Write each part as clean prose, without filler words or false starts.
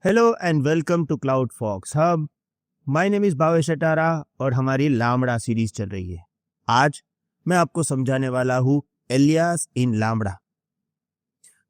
Hello and welcome to Cloud Fox hub. My name is Bhavesh Atara और हमारी lambda series चल रही है। आज मैं आपको समझाने वाला हूँ alias in Lambda.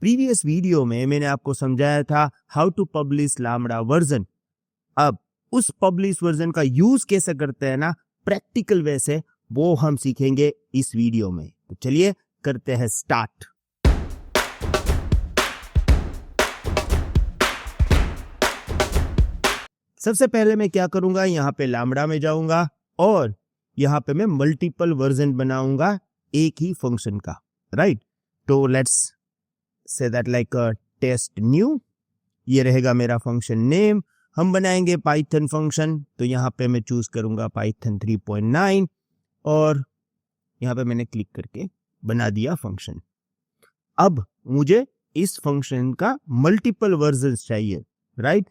Previous video में मैंने आपको समझाया था how to publish Lambda version. अब उस पब्लिश वर्जन का यूज कैसे करते हैं ना प्रैक्टिकल वे से, वो हम सीखेंगे इस वीडियो में। तो चलिए करते हैं स्टार्ट। सबसे पहले मैं क्या करूंगा, यहाँ पे लामड़ा में जाऊंगा और यहाँ पे मैं मल्टीपल वर्जन बनाऊंगा एक ही फंक्शन का, राइट। तो let's say that like test new, ये रहेगा मेरा फंक्शन नेम। हम बनाएंगे पाइथन फंक्शन, तो यहाँ पे मैं चूज करूंगा पाइथन 3.9 और यहाँ पे मैंने क्लिक करके बना दिया फंक्शन। अब मुझे इस फंक्शन का मल्टीपल वर्जन्स चाहिए, राइट।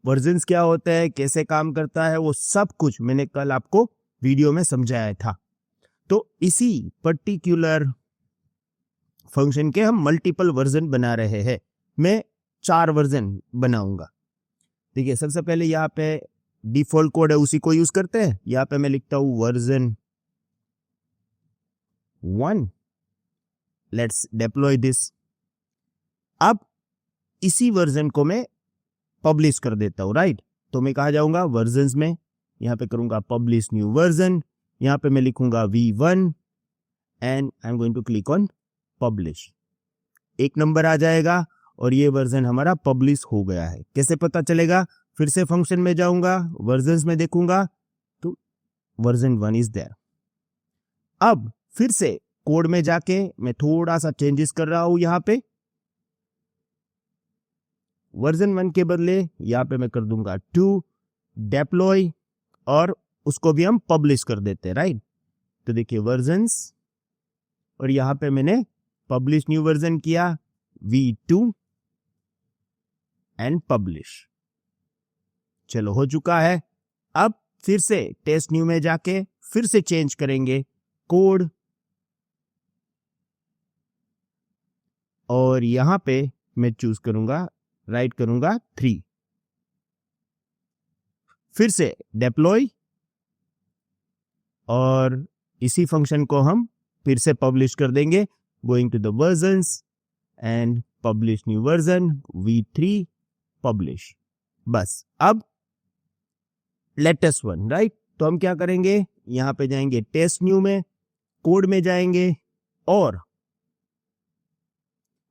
वर्जन्स क्या होता है, कैसे काम करता है, वो सब कुछ मैंने कल आपको वीडियो में समझाया था। तो इसी पर्टिकुलर फंक्शन के हम मल्टीपल वर्जन बना रहे हैं। मैं 4 वर्जन बनाऊंगा। देखिए, सबसे पहले यहाँ पे डिफॉल्ट कोड है, उसी को यूज करते हैं। यहाँ पे मैं लिखता हूं वर्जन 1। Let's deploy this. अब इसी वर्जन को मैं पब्लिश कर देता हूं, राइट। तो मैं कहा जाऊंगा वर्जन्स में, यहां पे करूंगा पब्लिश न्यू वर्जन। यहां पे मैं लिखूंगा V1 and I am going to click on publish. एक नंबर आ जाएगा और ये वर्जन हमारा पब्लिश हो गया है। कैसे पता चलेगा? फिर से फंक्शन में जाऊंगा, वर्जन्स में देखूंगा तो वर्जन 1 इज देयर। अब फिर से कोड में जाके मैं थोड़ा सा चेंजेस कर रहा हूं। यहां पे वर्जन 1 के बदले यहाँ पे मैं कर दूंगा 2 डिप्लॉय और उसको भी हम पब्लिश कर देते हैं, राइट। तो देखिए वर्जन्स और यहाँ पे मैंने पब्लिश न्यू वर्जन किया V2 एंड पब्लिश। चलो, हो चुका है। अब फिर से टेस्ट न्यू में जाके फिर से चेंज करेंगे कोड और यहाँ पे मैं चूज करूंगा, राइट करूंगा 3। फिर से डिप्लॉय और इसी फंक्शन को हम फिर से पब्लिश कर देंगे। Going to the versions and publish new version V3 publish. बस, अब लेटेस्ट वन, राइट। तो हम क्या करेंगे, यहां पे जाएंगे टेस्ट न्यू में, कोड में जाएंगे और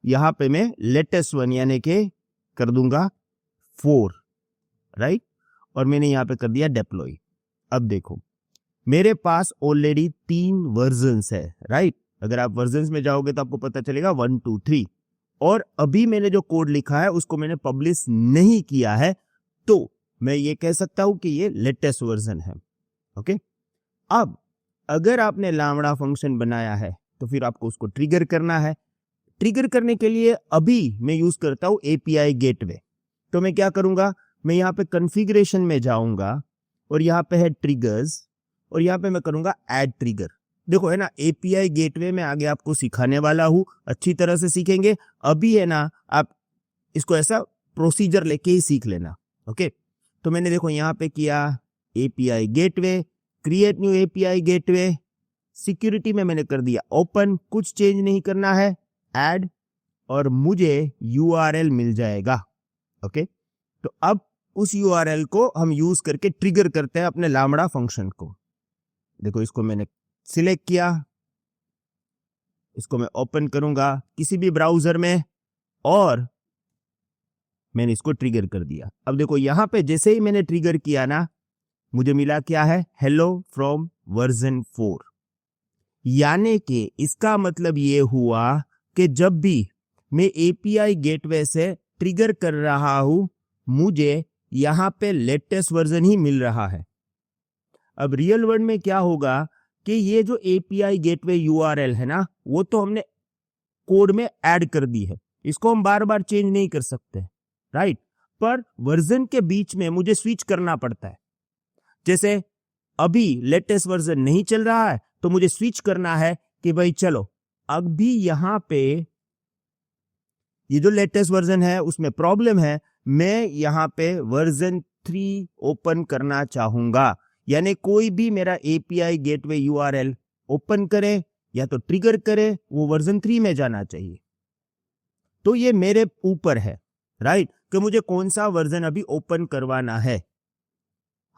यहां पे मैं लेटेस्ट वन यानी के कर दूंगा 4, राइट। और मैंने यहां पे कर दिया डिप्लॉय। अब देखो मेरे पास ऑलरेडी 3 वर्जन्स है, राइट। अगर आप वर्जन्स में जाओगे तो आपको पता चलेगा 1 2 3। और अभी मैंने जो कोड लिखा है उसको मैंने पब्लिश नहीं किया है, तो मैं ये कह सकता हूं कि ये लेटेस्ट वर्जन है। ओके। अब अगर आपने लामड़ा फंक्शन बनाया है तो फिर आपको उसको ट्रिगर करना है। ट्रिगर करने के लिए अभी मैं यूज करता हूं API गेटवे। तो मैं क्या करूंगा, मैं यहाँ पे कॉन्फ़िगरेशन में जाऊंगा और यहाँ पे है ट्रिगर्स और यहाँ पे मैं करूंगा ऐड ट्रिगर। देखो है ना, API गेटवे में आगे आपको सिखाने वाला हूं, अच्छी तरह से सीखेंगे। अभी है ना, आप इसको ऐसा प्रोसीजर लेके ही सीख लेना। ओके। तो मैंने देखो यहाँ पे किया API gateway, create new API gateway, security में मैंने कर दिया ओपन, कुछ चेंज नहीं करना है, ऐड और मुझे URL मिल जाएगा। ओके। तो अब उस URL को हम यूज करके ट्रिगर करते हैं अपने लामड़ा फंक्शन को। देखो इसको मैंने सिलेक्ट किया, इसको मैं ओपन करूंगा किसी भी ब्राउजर में और मैंने इसको ट्रिगर कर दिया। अब देखो यहां पे जैसे ही मैंने ट्रिगर किया ना, मुझे मिला क्या है, हेलो फ्रॉम वर्जन 4। यानी कि इसका मतलब ये हुआ कि जब भी मैं API गेटवे से ट्रिगर कर रहा हूं, मुझे यहां पे लेटेस्ट वर्जन ही मिल रहा है। अब रियल वर्ल्ड में क्या होगा कि ये जो API गेटवे URL है ना, वो तो हमने कोड में ऐड कर दी है, इसको हम बार बार चेंज नहीं कर सकते, राइट। पर वर्जन के बीच में मुझे स्विच करना पड़ता है। जैसे अभी लेटेस्ट वर्जन नहीं चल रहा है तो मुझे स्विच करना है कि भाई चलो अभी यहां पे ये जो लेटेस्ट वर्जन है उसमें प्रॉब्लम है, मैं यहाँ पे वर्जन 3 ओपन करना चाहूंगा, यानी कोई भी मेरा एपीआई गेटवे यूआरएल ओपन करे या तो ट्रिगर करे, वो वर्जन 3 में जाना चाहिए। तो ये मेरे ऊपर है, राइट, कि मुझे कौन सा वर्जन अभी ओपन करवाना है।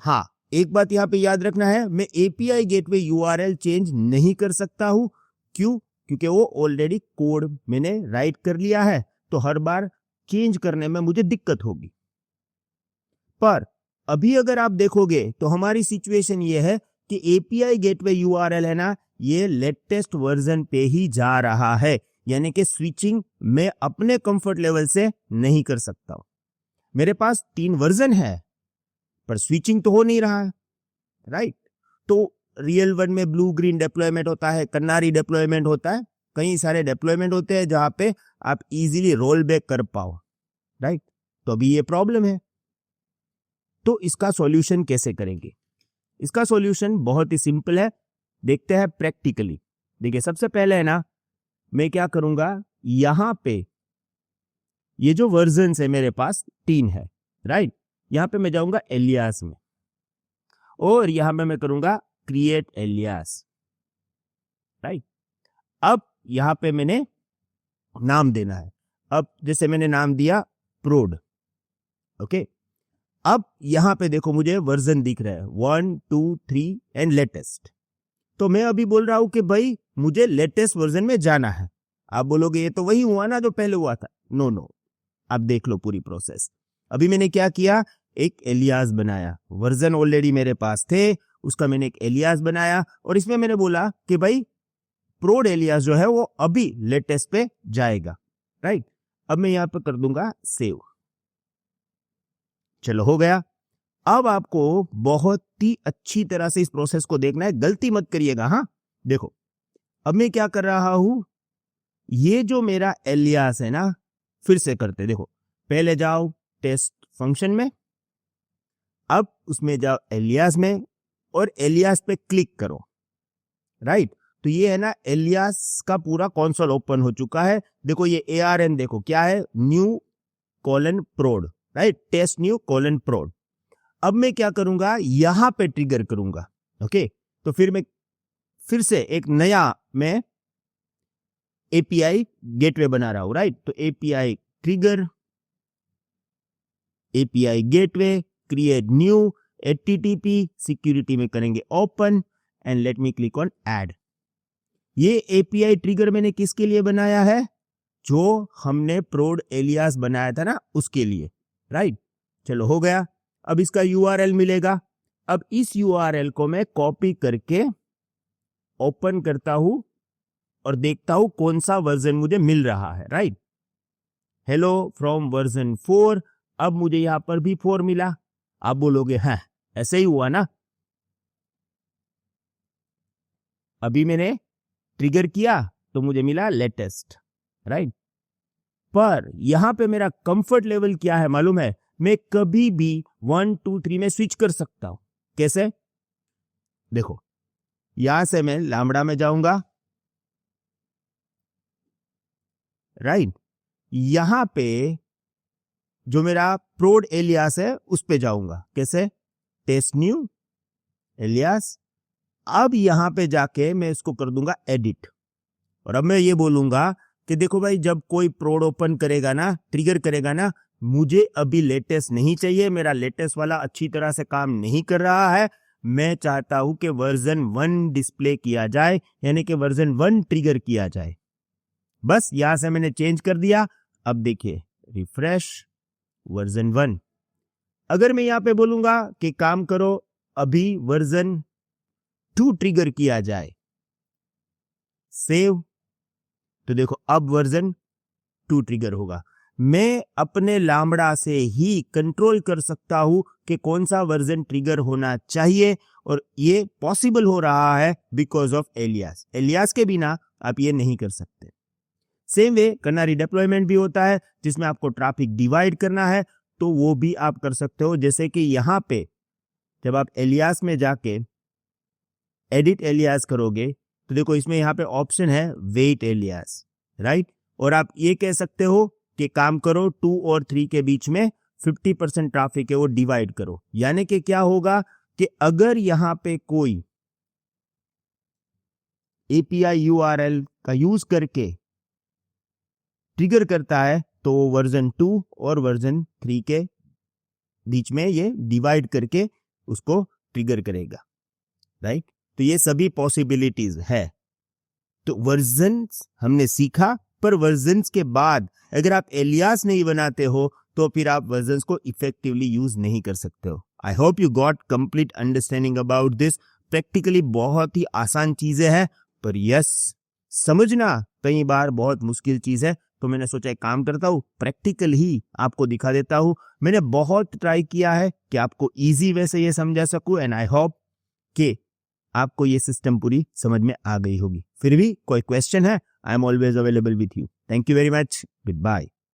हाँ, एक बात यहां पे याद रखना है, मैं एपीआई गेटवे यूआरएल चेंज नहीं कर सकता हूं। क्यों? क्योंकि वो ऑलरेडी कोड मैंने राइट कर लिया है, तो हर बार चेंज करने में मुझे दिक्कत होगी। पर अभी अगर आप देखोगे तो हमारी सिचुएशन ये है कि एपीआई गेटवे यूआरएल है ना, ये लेटेस्ट वर्जन पे ही जा रहा है, यानी कि स्विचिंग मैं अपने कंफर्ट लेवल से नहीं कर सकता हूं। मेरे पास 3 वर्जन है पर स्विचिंग तो हो नहीं रहा है, राइट। तो रियल वन में ब्लू ग्रीन डिप्लॉयमेंट होता है, कनारी डिप्लॉयमेंट होता है, कई सारे डिप्लॉयमेंट होते हैं जहां पे आप इजीली रोल बैक कर पाओ, राइट। तो अभी ये प्रॉब्लम है, तो इसका सॉल्यूशन कैसे करेंगे? इसका सॉल्यूशन बहुत ही सिंपल है, देखते हैं प्रैक्टिकली। देखिए, सबसे पहले है ना, मैं क्या करूंगा, यहां पे ये जो वर्जन है मेरे पास 3 है, राइट। यहां पे मैं जाऊंगा एलियास में और यहां पे मैं करूंगा क्रिएट एलियास, राइट। अब यहां पे मैंने नाम देना है। अब जैसे मैंने नाम दिया प्रोड, ओके। अब यहां पे देखो मुझे वर्जन दिख रहा है 1 2 3 एंड लेटेस्ट। तो मैं अभी बोल रहा हूं कि भाई मुझे लेटेस्ट वर्जन में जाना है। आप बोलोगे ये तो वही हुआ ना जो पहले हुआ था। नो नो, आप देख लो पूरी प्रोसेस। अभी मैंने क्या किया, एक एलियास बनाया, वर्जन ऑलरेडी मेरे पास थे, उसका मैंने एक एलियास बनाया और इसमें मैंने बोला कि भाई प्रोड एलियास जो है वो अभी लेटेस्ट पे जाएगा, राइट। अब मैं यहां पे कर दूंगा सेव। चलो, हो गया। अब आपको बहुत ही अच्छी तरह से इस प्रोसेस को देखना है, गलती मत करिएगा। हाँ, देखो, अब मैं क्या कर रहा हूं, ये जो मेरा एलियास है ना, फिर से करते, देखो, पहले जाओ टेस्ट फंक्शन में, अब उसमें जाओ एलियास में और एलियास पे क्लिक करो, राइट। तो ये है ना, एलियास का पूरा कंसोल ओपन हो चुका है। देखो ये ARN, देखो क्या है, न्यू कोलन प्रोड, राइट, टेस्ट न्यू कोलन प्रोड। अब मैं क्या करूंगा, यहां पे ट्रिगर करूंगा, ओके। तो फिर मैं फिर से एक नया मैं एपीआई गेटवे बना रहा हूं, राइट। तो API trigger, API gateway, create new, HTTP, security में करेंगे open and let me click on add. ये एपीआई ट्रिगर मैंने किसके लिए बनाया है, जो हमने प्रोड एलियास बनाया था ना, उसके लिए, राइट। चलो, हो गया। अब इसका यूआरएल मिलेगा। अब इस यूआरएल को मैं कॉपी करके ओपन करता हूं और देखता हूं कौन सा वर्जन मुझे मिल रहा है, राइट। Hello from version 4। अब मुझे यहां पर भी 4 मिला। आप बोलोगे हाँ, ऐसे ही हुआ ना। अभी मैंने ट्रिगर किया तो मुझे मिला लेटेस्ट, राइट। पर यहां पे मेरा कंफर्ट लेवल क्या है मालूम है, मैं कभी भी 1 2 3 में स्विच कर सकता हूं। कैसे? देखो, यहां से मैं लैम्बडा में जाऊंगा, राइट। यहां पे जो मेरा प्रोड एलियास है उस पे जाऊंगा। कैसे? Test new alias. अब यहां पे जाके मैं इसको कर दूंगा एडिट और अब मैं ये बोलूंगा कि देखो भाई, जब कोई प्रोड ओपन करेगा ना, ट्रिगर करेगा ना, मुझे अभी लेटेस्ट नहीं चाहिए, मेरा लेटेस्ट वाला अच्छी तरह से काम नहीं कर रहा है। मैं चाहता हूं कि वर्जन 1 डिस्प्ले किया जाए, यानी कि वर्जन 1 ट्रिगर किया जाए। बस यहां से मैंने चेंज कर दिया। अब देखिए, रिफ्रेश, वर्जन 1। अगर मैं यहां पे बोलूंगा कि काम करो, अभी वर्जन 2 ट्रिगर किया जाए, सेव, तो देखो अब वर्जन 2 ट्रिगर होगा। मैं अपने लैम्बडा से ही कंट्रोल कर सकता हूं कि कौन सा वर्जन ट्रिगर होना चाहिए, और ये पॉसिबल हो रहा है बिकॉज ऑफ एलियास। एलियास के बिना आप ये नहीं कर सकते। सेम वे कनारी डिप्लॉयमेंट भी होता है, जिसमें आपको ट्रैफिक डिवाइड करना है, तो वो भी आप कर सकते हो। जैसे कि यहां पे जब आप एलियास में जाके एडिट एलियास करोगे तो देखो, इसमें यहां पे ऑप्शन है वेट एलियास, राइट। और आप ये कह सकते हो कि काम करो 2 और 3 के बीच में 50% ट्रैफिक है वो डिवाइड करो। यानी कि क्या होगा कि अगर यहां पे कोई API URL का यूज करके ट्रिगर करता है तो वो वर्जन 2 और वर्जन 3 के बीच में ये डिवाइड करके उसको ट्रिगर करेगा, राइट। तो ये सभी पॉसिबिलिटीज है। तो वर्जन्स हमने सीखा, पर वर्जन्स के बाद अगर आप एलियास नहीं बनाते हो तो फिर आप वर्जन्स को इफेक्टिवली यूज नहीं कर सकते हो। I hope you got complete understanding about this. Practically बहुत ही आसान चीजें हैं, पर यस समझना कई बार बहुत मुश्किल चीज है। तो मैंने सोचा एक काम करता हूँ, प्रैक्टिकल ही आपको दिखा देता हूँ। मैंने बहुत ट्राई किया है कि आपको इजी वे से ये समझा सकूं, एंड आई होप कि आपको ये सिस्टम पूरी समझ में आ गई होगी। फिर भी कोई क्वेश्चन है, I am always available with you. Thank you very much, good bye.